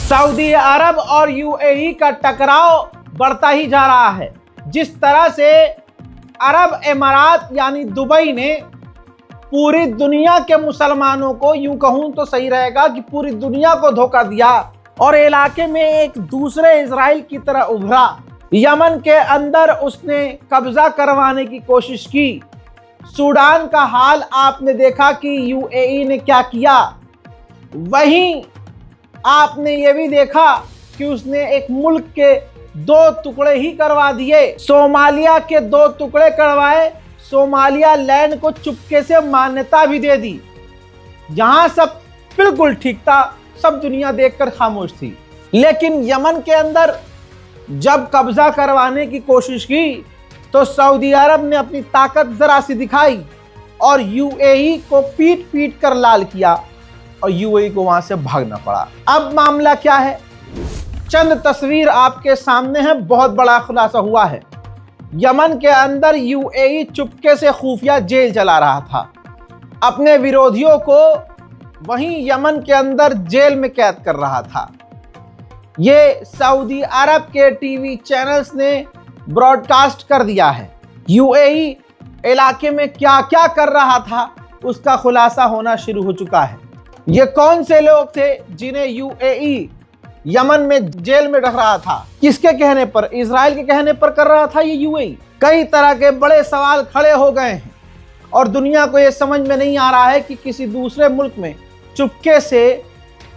Saudi अरब और UAE का टकराव बढ़ता ही जा रहा है। जिस तरह से अरब इमारात यानी दुबई ने पूरी दुनिया के मुसलमानों को, यूं कहूं तो सही रहेगा कि पूरी दुनिया को धोखा दिया और इलाके में एक दूसरे इजराइल की तरह उभरा। यमन के अंदर उसने कब्जा करवाने की कोशिश की। सूडान का हाल आपने देखा कि यूएई ने क्या किया। वहीं आपने ये भी देखा कि उसने एक मुल्क के 2 टुकड़े ही करवा दिए। सोमालिया के 2 टुकड़े करवाए, सोमालिया लैंड को चुपके से मान्यता भी दे दी। जहां सब बिल्कुल ठीक था, सब दुनिया देखकर खामोश थी। लेकिन यमन के अंदर जब कब्जा करवाने की कोशिश की तो सऊदी अरब ने अपनी ताकत जरा सी दिखाई और यूएई को पीट पीट कर लाल किया और यूएई को वहां से भागना पड़ा। अब मामला क्या है, चंद तस्वीर आपके सामने है। बहुत बड़ा खुलासा हुआ है। यमन के अंदर यूएई चुपके से खुफिया जेल चला रहा था, अपने विरोधियों को वहीं यमन के अंदर जेल में कैद कर रहा था। ये सऊदी अरब के टीवी चैनल्स ने ब्रॉडकास्ट कर दिया है। यूएई इलाके में क्या क्या कर रहा था उसका खुलासा होना शुरू हो चुका है। ये कौन से लोग थे जिन्हें यूएई यमन में जेल में रख रहा था? किसके कहने पर? इजराइल के कहने पर कर रहा था ये यूएई। कई तरह के बड़े सवाल खड़े हो गए हैं और दुनिया को ये समझ में नहीं आ रहा है कि किसी दूसरे मुल्क में चुपके से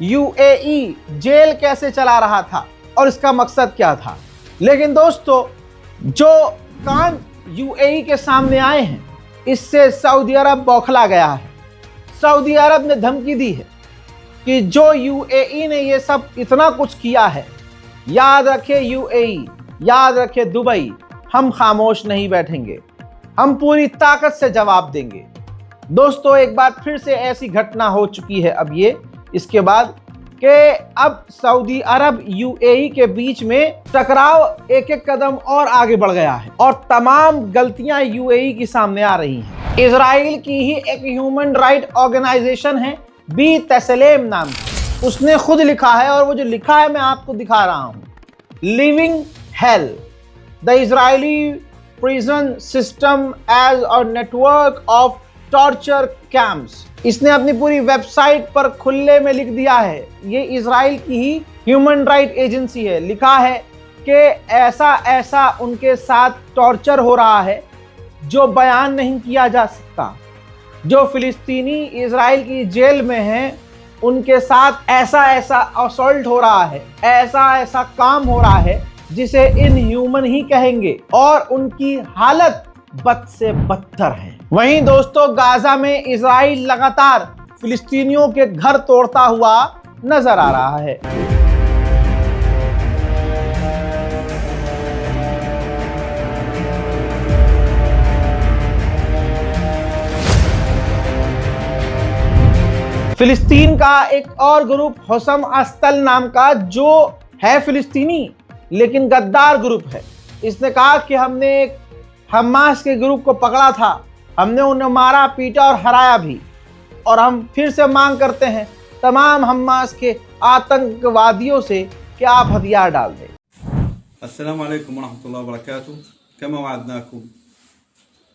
यूएई जेल कैसे चला रहा था और इसका मकसद क्या था। लेकिन दोस्तों, जो कांड यूएई के सामने आए हैं, इससे सऊदी अरब बौखला गया है। सऊदी अरब ने धमकी दी है कि जो यूएई ने ये सब इतना कुछ किया है, याद रखे यूएई, याद रखे दुबई, हम खामोश नहीं बैठेंगे, हम पूरी ताकत से जवाब देंगे। दोस्तों, एक बार फिर से ऐसी घटना हो चुकी है अब ये, इसके बाद कि अब सऊदी अरब यूएई के बीच में टकराव एक एक कदम और आगे बढ़ गया है और तमाम गलतियां यूएई की सामने आ रही हैं। इजराइल की ही एक ह्यूमन राइट ऑर्गेनाइजेशन है ब'तसेलेम नाम की, उसने खुद लिखा है और वो जो लिखा है मैं आपको दिखा रहा हूँ। Living hell, the Israeli prison system as a network of torture camps. इसने अपनी पूरी वेबसाइट पर खुले में लिख दिया है। ये इजराइल की ही ह्यूमन राइट एजेंसी है। लिखा है कि ऐसा ऐसा उनके साथ टॉर्चर हो रहा है जो बयान नहीं किया जा सकता। जो फिलिस्तीनी इजराइल की जेल में हैं, उनके साथ ऐसा ऐसा असॉल्ट हो रहा है, ऐसा ऐसा काम हो रहा है जिसे इनह्यूमन ही कहेंगे और उनकी हालत बद से बदतर है। वहीं दोस्तों, गाजा में इजराइल लगातार फिलिस्तीनियों के घर तोड़ता हुआ नजर आ रहा है। फिलिस्तीन का एक और ग्रुप हुसम अस्तल नाम का, जो है फिलिस्तीनी लेकिन गद्दार ग्रुप है, इसने कहा कि हमने एक हमास के ग्रुप को पकड़ा था, हमने उन्हें मारा, पीटा और हराया भी, और हम फिर से मांग करते हैं तमाम हमास के आतंकवादियों से कि आप हथियार डाल दें। अस्सलाम वालेकुम वरहमतुल्लाहि वबरकातुहू। कमा वअदनाकुम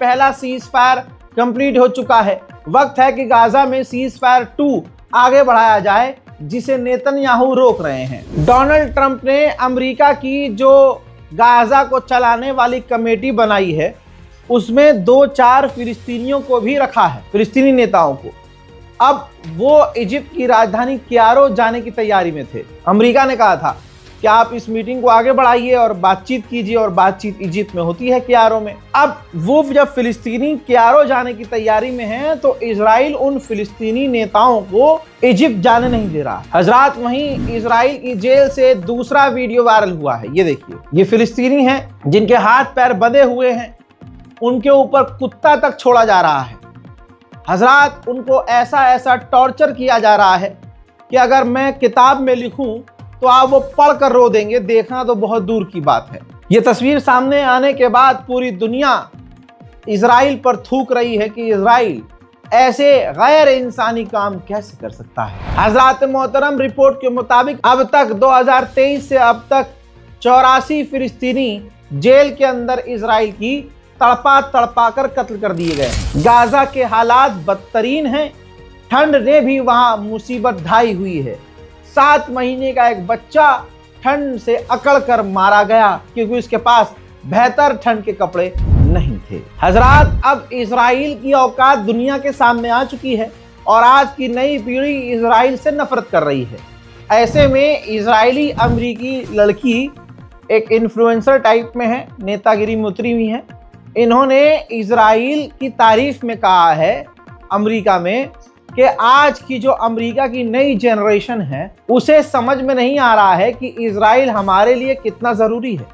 पहला सीज फायर कंप्लीट हो चुका है, वक्त है कि गाजा में सीज फायर 2 आगे बढ़ाया जाए, जिसे नेतन्याहू रोक रहे हैं। डोनाल्ड ट्रंप ने अमेरिका की जो गाजा को चलाने वाली कमेटी बनाई है, उसमें 2-4 फिलिस्तीनियों को भी रखा है, फिलिस्तीनी नेताओं को। अब वो इजिप्ट की राजधानी कायरो जाने की तैयारी में थे। अमेरिका ने कहा था कि कि आप इस मीटिंग को आगे बढ़ाइए और बातचीत कीजिए, और बातचीत इजिप्ट में होती है क्यारो में। अब वो जब फिलिस्तीनी क्यारो जाने की तैयारी में हैं तो इजराइल उन फिलिस्तीनी नेताओं को इजिप्ट जाने नहीं दे रहा। हजरात, वहीं इजराइल की जेल से दूसरा वीडियो वायरल हुआ है। ये देखिए, ये फिलिस्तीनी हैं जिनके हाथ पैर बंधे हुए हैं, उनके ऊपर कुत्ता तक छोड़ा जा रहा है। हजरात, उनको ऐसा टॉर्चर किया जा रहा है कि अगर मैं किताब में लिखूं तो आप वो पढ़कर रो देंगे, देखना तो बहुत दूर की बात है। ये तस्वीर सामने आने के बाद पूरी दुनिया इजराइल पर थूक रही है कि इजराइल ऐसे गैर इंसानी काम कैसे कर सकता है। हजरात मोहतरम, रिपोर्ट के मुताबिक अब तक 2023 से अब तक 84 फिलिस्तीनी जेल के अंदर इजराइल की तड़पा कर कत्ल कर दिए गए। गाजा के हालात बदतरीन हैं, ठंड ने भी वहां मुसीबत ढाई हुई है। 7 महीने का एक बच्चा ठंड से अकड़ कर मारा गया क्योंकि उसके पास बेहतर ठंड के कपड़े नहीं थे। हजरात, अब इजराइल की औकात दुनिया के सामने आ चुकी है और आज की नई पीढ़ी इजराइल से नफरत कर रही है। ऐसे में इजरायली अमरीकी लड़की एक इन्फ्लुएंसर टाइप में है, नेतागिरी में उतरी हुई है। इन्होंने इजराइल की तारीफ में कहा है अमेरिका में कि आज की जो अमेरिका की नई जनरेशन है उसे समझ में नहीं आ रहा है कि इजराइल हमारे लिए कितना ज़रूरी है।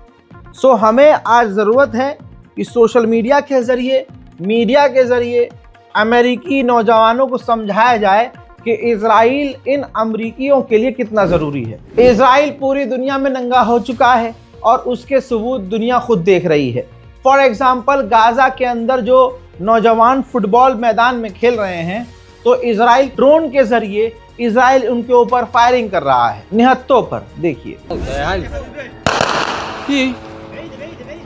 सो हमें आज ज़रूरत है कि सोशल मीडिया के ज़रिए, मीडिया के ज़रिए अमेरिकी नौजवानों को समझाया जाए कि इजराइल इन अमरीकियों के लिए कितना ज़रूरी है। इजराइल पूरी दुनिया में नंगा हो चुका है और उसके सबूत दुनिया खुद देख रही है। फॉर एग्जाम्पल, गाजा के अंदर जो नौजवान फुटबॉल मैदान में खेल रहे हैं तो इजराइल ड्रोन के जरिए इजराइल उनके ऊपर फायरिंग कर रहा है निहत्तों पर। देखिए,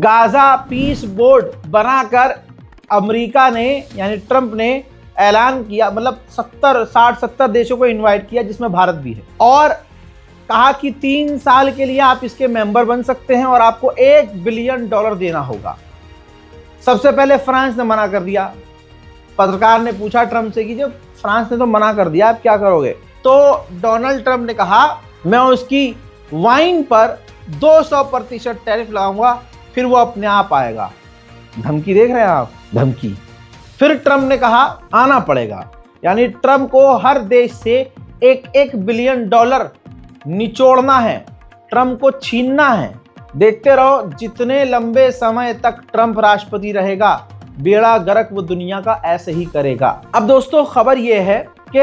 गाजा पीस बोर्ड बनाकर अमेरिका ने यानी ट्रंप ने ऐलान किया, मतलब 60-70 देशों को इनवाइट किया जिसमें भारत भी है, और कहा कि 3 साल के लिए आप इसके मेंबर बन सकते हैं और आपको $1 बिलियन देना होगा। सबसे पहले फ्रांस ने मना कर दिया। पत्रकार ने पूछा ट्रंप से कि जब फ्रांस ने तो मना कर दिया, आप क्या करोगे? तो डोनाल्ड ट्रंप ने कहा मैं उसकी वाइन पर 200% टैरिफ लगाऊंगा, फिर वो अपने आप आएगा। धमकी देख रहे हैं आप, धमकी। फिर ट्रंप ने कहा आना पड़ेगा, यानी ट्रंप को हर देश से $1 बिलियन निचोड़ना है, ट्रंप को छीनना है। देखते रहो, जितने लंबे समय तक ट्रंप राष्ट्रपति रहेगा बेड़ा गर्क वो दुनिया का ऐसे ही करेगा। अब दोस्तों, खबर यह है कि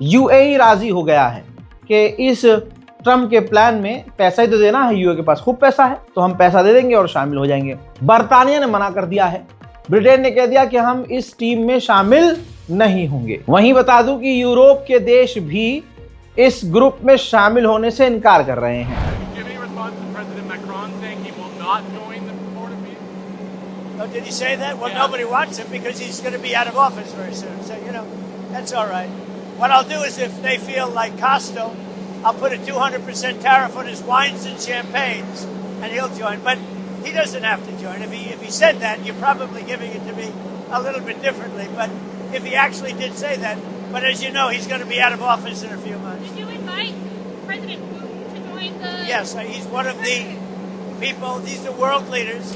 यूएई राजी हो गया है कि इस ट्रंप के प्लान में पैसा ही तो देना है, यूएई के पास खूब पैसा है तो हम पैसा दे देंगे और शामिल हो जाएंगे। बर्तानिया ने मना कर दिया है, ब्रिटेन ने कह दिया कि हम इस टीम में शामिल नहीं होंगे। वहीं बता दूं कि यूरोप के देश भी इस ग्रुप में शामिल होने से इनकार कर रहे हैं। Did he say that? Well, nobody wants him because he's going to be out of office very soon. So, you know, that's all right. What I'll do is if they feel like Costo, I'll put a 200% tariff on his wines and champagnes, and he'll join. But he doesn't have to join. If he said that, you're probably giving it to me a little bit differently. But if he actually did say that, but as you know, he's going to be out of office in a few months. Did you invite President Putin to join the... Yes, he's one of the people, these are world leaders.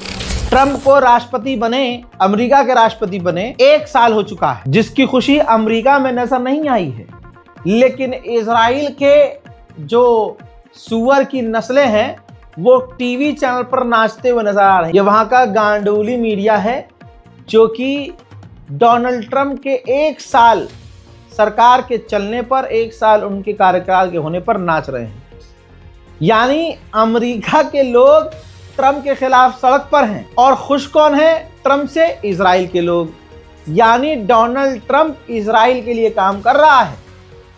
Trump को राष्ट्रपति बने, America के राष्ट्रपति बने 1 साल हो चुका है, जिसकी खुशी अमेरिका में नजर नहीं आई है। लेकिन इजराइल के जो सुअर की नस्लें हैं वो टीवी चैनल पर नाचते हुए नजर आ रहे हैं। ये वहां का गांडोली मीडिया है जो कि डोनाल्ड ट्रंप के 1 साल सरकार के चलने पर, 1 साल उनके कार्यकाल के होने पर नाच रहे हैं। यानी अमेरिका के लोग ट्रंप के खिलाफ सड़क पर हैं। और खुश कौन है ट्रंप से? इजराइल के लोग। यानी डोनाल्ड ट्रंप इजराइल के लिए काम कर रहा है,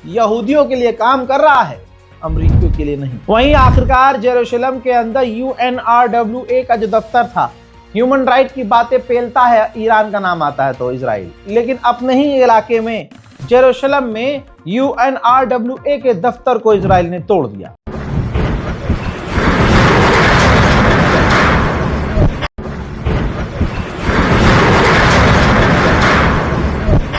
यहूदियों के लिए काम कर रहा है, अमरीकियों के लिए नहीं। वहीं आखिरकार जेरूशलम के अंदर UNRWA का जो दफ्तर था, ह्यूमन राइट की बातें पेलता है, ईरान का नाम आता है तो इजराइल, लेकिन अपने ही इलाके में जेरूशलम में UNRWA के दफ्तर को इजराइल ने तोड़ दिया।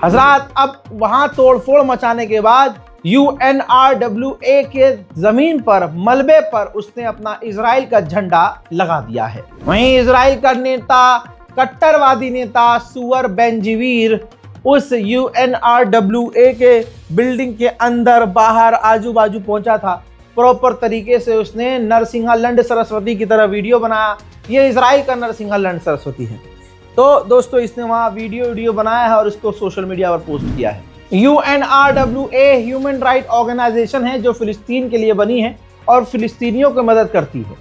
हजरात, अब वहां तोड़फोड़ मचाने के बाद UNRWA के जमीन पर, मलबे पर उसने अपना इजराइल का झंडा लगा दिया है। वहीं इजराइल का नेता, कट्टरवादी नेता सुअर बेंजीवीर उस UNRWA के बिल्डिंग के अंदर, बाहर, आजू बाजू पहुंचा था। प्रॉपर तरीके से उसने नरसिंहा लंड सरस्वती की तरह वीडियो बनाया। ये इजराइल का नरसिंहा लंड सरस्वती है। तो दोस्तों, इसने वहां वीडियो बनाया है और इसको सोशल मीडिया पर पोस्ट किया है। UNRWA ह्यूमन राइट ऑर्गेनाइजेशन है जो फिलिस्तीन के लिए बनी है और फिलिस्तीनियों की मदद करती है।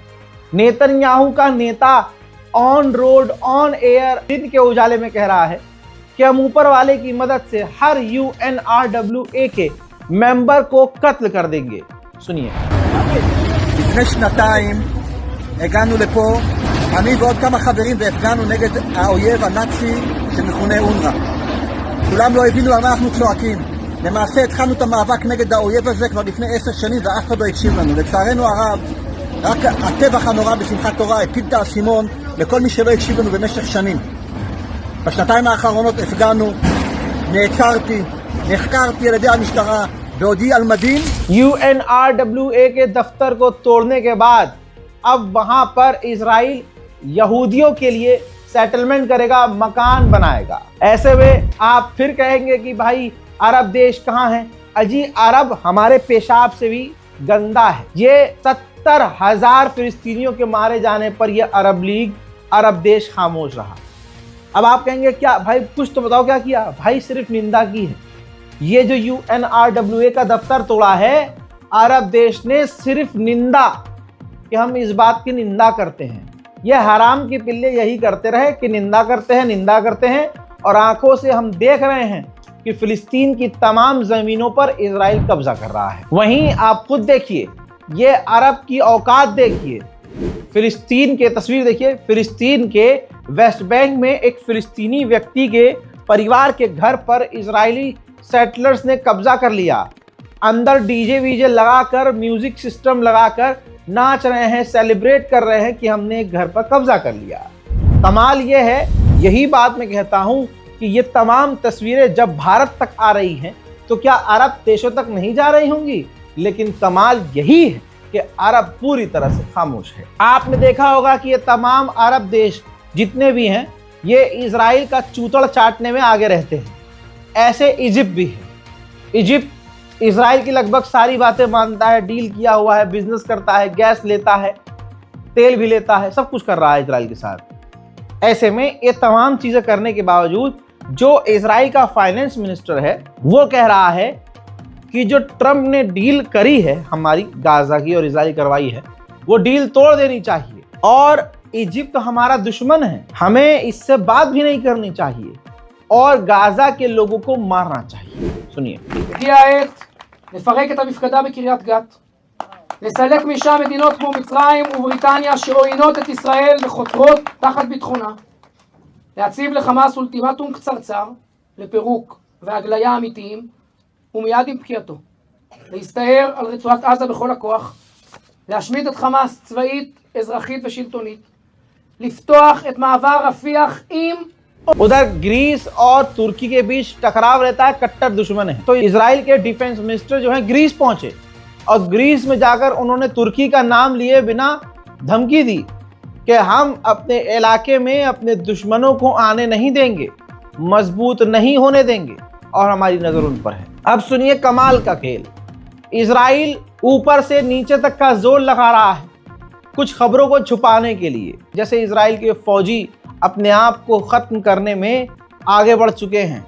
नेतन्याहू का नेता ऑन रोड ऑन एयर दिन के उजाले में कह रहा है कि हम ऊपर वाले की मदद से हर UNRWA के मेंबर को कत्ल कर देंगे। सुनिए। לפני שנתיים הגענו לפה, אני ועוד כמה חברים, והפגענו נגד האויב הנאצי שמכונה אונר"א. כולם לא הבינו על מה אנחנו צועקים. למעשה התחלנו את המאבק נגד האויב הזה כבר לפני 10 שנים ואף אחד לא הקשיב לנו. לצערנו הרב, רק הטבח הנורא בשמחת תורה הפיל את האסימון לכל מי שלא הקשיב לנו במשך שנים. בשנתיים האחרונות הפגענו, נעצרתי, נחקרתי על ידי המשטרה, בעודי על מדים. UNRWA के दफ्तर को तोड़ने के बाद अब वहां पर इजराइल यहूदियों के लिए सेटलमेंट करेगा, मकान बनाएगा। ऐसे में आप फिर कहेंगे कि भाई अरब देश कहाँ है? अजी, अरब हमारे पेशाब से भी गंदा है। ये 70,000 फिलिस्तीनियों के मारे जाने पर यह अरब लीग, अरब देश खामोश रहा। अब आप कहेंगे क्या भाई, कुछ तो बताओ क्या किया? भाई सिर्फ निंदा की है। ये जो UNRWA का दफ्तर तोड़ा है, अरब देश ने सिर्फ निंदा, कि हम इस बात की निंदा करते हैं। ये हराम की पिल्ले यही करते रहे कि निंदा करते हैं और आंखों से हम देख रहे हैं कि फिलिस्तीन की तमाम जमीनों पर इजराइल कब्जा कर रहा है। वहीं आप खुद देखिए, ये अरब की औकात देखिए। फिलिस्तीन के तस्वीर देखिए, फिलिस्तीन के वेस्ट बैंक में एक फिलिस्तीनी व्यक्ति के परिवार के घर पर इजरायली सेटलर्स ने कब्जा कर लिया। अंदर डीजे वीजे लगाकर, म्यूजिक सिस्टम लगाकर नाच रहे हैं, सेलिब्रेट कर रहे हैं कि हमने एक घर पर कब्जा कर लिया। कमाल ये है, यही बात मैं कहता हूं कि ये तमाम तस्वीरें जब भारत तक आ रही हैं तो क्या अरब देशों तक नहीं जा रही होंगी? लेकिन कमाल यही है कि अरब पूरी तरह से खामोश है। आपने देखा होगा कि ये तमाम अरब देश जितने भी हैं, ये इजराइल का चूतड़ चाटने में आगे रहते हैं। ऐसे इजिप्ट भी है। इजिप्ट इजराइल की लगभग सारी बातें मानता है, डील किया हुआ है, बिजनेस करता है, गैस लेता है, तेल भी लेता है, सब कुछ कर रहा है इजराइल के साथ। ऐसे में ये तमाम चीजें करने के बावजूद जो इजराइल का फाइनेंस मिनिस्टर है वो कह रहा है कि जो ट्रंप ने डील करी है हमारी, गाजा की और इजराइल करवाई है, वो डील तोड़ देनी चाहिए। और इजिप्ट हमारा दुश्मन है, हमें इससे बात भी नहीं करनी चाहिए और गाजा के लोगों को मारना चाहिए। सुनिए। הגיעה העת לפרק את המפקדה בקריית גת, לסלק משם מדינות כמו מצרים ובריטניה שעוינות את ישראל וחותרות תחת ביטחונה, להציב לחמאס אולטימטום קצרצר לפירוק והגליה אמיתיים ומיד עם פקיעתו, להסתער על רצועת עזה בכל הכוח, להשמיד את חמאס צבאית, אזרחית ושלטונית, לפתוח את מעבר רפיח עם उधर ग्रीस और तुर्की के बीच टकराव रहता है, कट्टर दुश्मन है। तो इजराइल के डिफेंस मिनिस्टर जो है ग्रीस पहुंचे और ग्रीस में जाकर उन्होंने तुर्की का नाम लिए बिना धमकी दी कि हम अपने इलाके में अपने दुश्मनों को आने नहीं देंगे, मजबूत नहीं होने देंगे और हमारी नजर उन पर है। अब सुनिए कमाल का खेल। इजराइल ऊपर से नीचे तक का जोर लगा रहा है कुछ खबरों को छुपाने के लिए। जैसे इजराइल के फौजी अपने आप को खत्म करने में आगे बढ़ चुके हैं।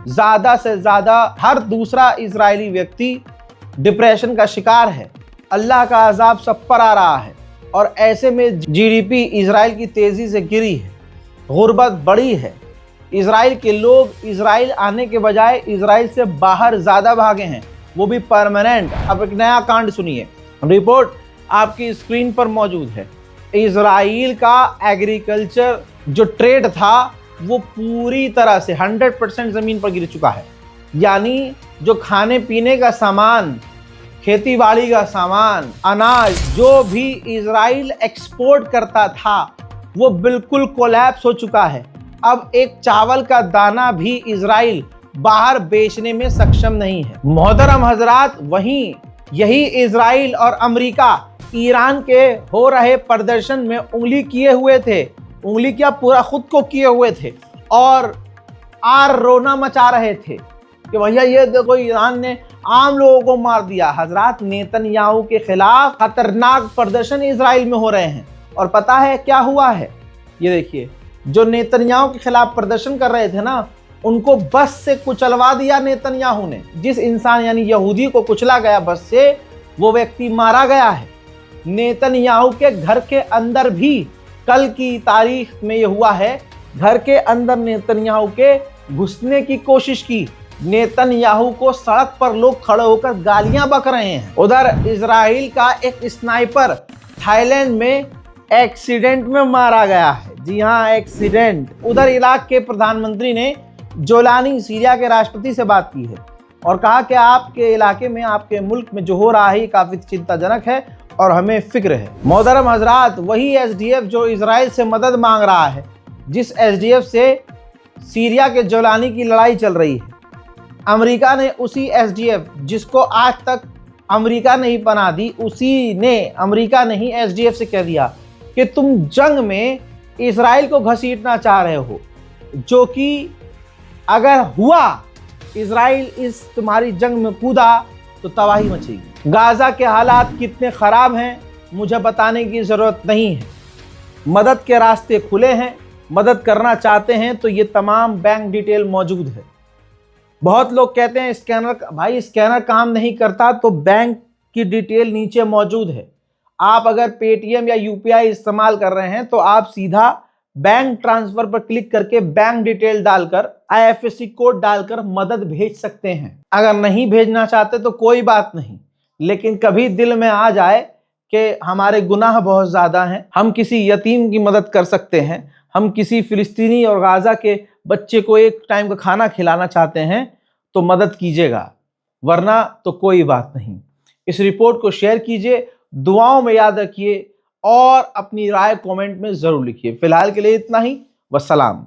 ज़्यादा से ज़्यादा हर दूसरा इजरायली व्यक्ति डिप्रेशन का शिकार है। अल्लाह का अजाब सब पर आ रहा है और ऐसे में जीडीपी इजराइल की तेजी से गिरी है, गुर्बत बढ़ी है। इजराइल के लोग इजराइल आने के बजाय इजराइल से बाहर ज़्यादा भागे हैं, वो भी परमानेंट। अब एक नया कांड सुनिए, रिपोर्ट आपकी स्क्रीन पर मौजूद है। इजराइल का एग्रीकल्चर जो ट्रेड था वो पूरी तरह से 100% ज़मीन पर गिर चुका है। यानी जो खाने पीने का सामान, खेतीबाड़ी का सामान, अनाज जो भी इजराइल एक्सपोर्ट करता था वो बिल्कुल कोलैप्स हो चुका है। अब एक चावल का दाना भी इजराइल बाहर बेचने में सक्षम नहीं है। मोहतरम हजरात, वहीं यही इजराइल और अमेरिका ईरान के हो रहे प्रदर्शन में उंगली किए हुए थे, उंगली क्या पूरा खुद को किए हुए थे और रोना मचा रहे थे कि भैया ये देखो ईरान ने आम लोगों को मार दिया। हजरात, नेतन्याहू के खिलाफ खतरनाक प्रदर्शन इजराइल में हो रहे हैं और पता है क्या हुआ है? ये देखिए, जो नेतन्याहू के खिलाफ प्रदर्शन कर रहे थे ना, उनको बस से कुचलवा दिया नेतन्याहू ने। जिस इंसान यानी यहूदी को कुचला गया बस से, वो व्यक्ति मारा गया है। नेतन्याहू के घर के अंदर भी कल की तारीख में यह हुआ है, घर के अंदर नेतन्याहू के घुसने की कोशिश की। नेतन्याहू को सड़क पर लोग खड़े होकर गालियां बक रहे हैं। उधर इजराइल का एक स्नाइपर थाईलैंड में एक्सीडेंट में मारा गया है। जी हाँ, एक्सीडेंट। उधर इराक के प्रधानमंत्री ने जोलानी सीरिया के राष्ट्रपति से बात की है और कहा कि आपके इलाके में, आपके मुल्क में जो हो रहा है काफ़ी चिंताजनक है और हमें फिक्र है। मोहतरम हजरात, वही एसडीएफ जो इजराइल से मदद मांग रहा है, जिस एसडीएफ से सीरिया के जोलानी की लड़ाई चल रही है, अमेरिका ने उसी एसडीएफ जिसको आज तक अमेरिका नहीं पनाह दी, उसी ने, अमेरिका ने ही एसडीएफ से कह दिया कि तुम जंग में इजराइल को घसीटना चाह रहे हो, जो कि अगर हुआ, इजराइल इस तुम्हारी जंग में कूदा तो तबाही मचेगी। गाजा के हालात कितने ख़राब हैं मुझे बताने की ज़रूरत नहीं है। मदद के रास्ते खुले हैं, मदद करना चाहते हैं तो ये तमाम बैंक डिटेल मौजूद है। बहुत लोग कहते हैं स्कैनर, भाई स्कैनर काम नहीं करता तो बैंक की डिटेल नीचे मौजूद है। आप अगर पेटीएम या यूपीआई इस्तेमाल कर रहे हैं तो आप सीधा बैंक ट्रांसफर पर क्लिक करके बैंक डिटेल डालकर आईएफएससी कोड डालकर मदद भेज सकते हैं। अगर नहीं भेजना चाहते तो कोई बात नहीं, लेकिन कभी दिल में आ जाए कि हमारे गुनाह बहुत ज़्यादा हैं, हम किसी यतीम की मदद कर सकते हैं, हम किसी फिलिस्तीनी और गाजा के बच्चे को एक टाइम का खाना खिलाना चाहते हैं, तो मदद कीजिएगा, वरना तो कोई बात नहीं। इस रिपोर्ट को शेयर कीजिए, दुआओं में याद रखिए और अपनी राय कमेंट में ज़रूर लिखिए। फिलहाल के लिए इतना ही, वस्सलाम।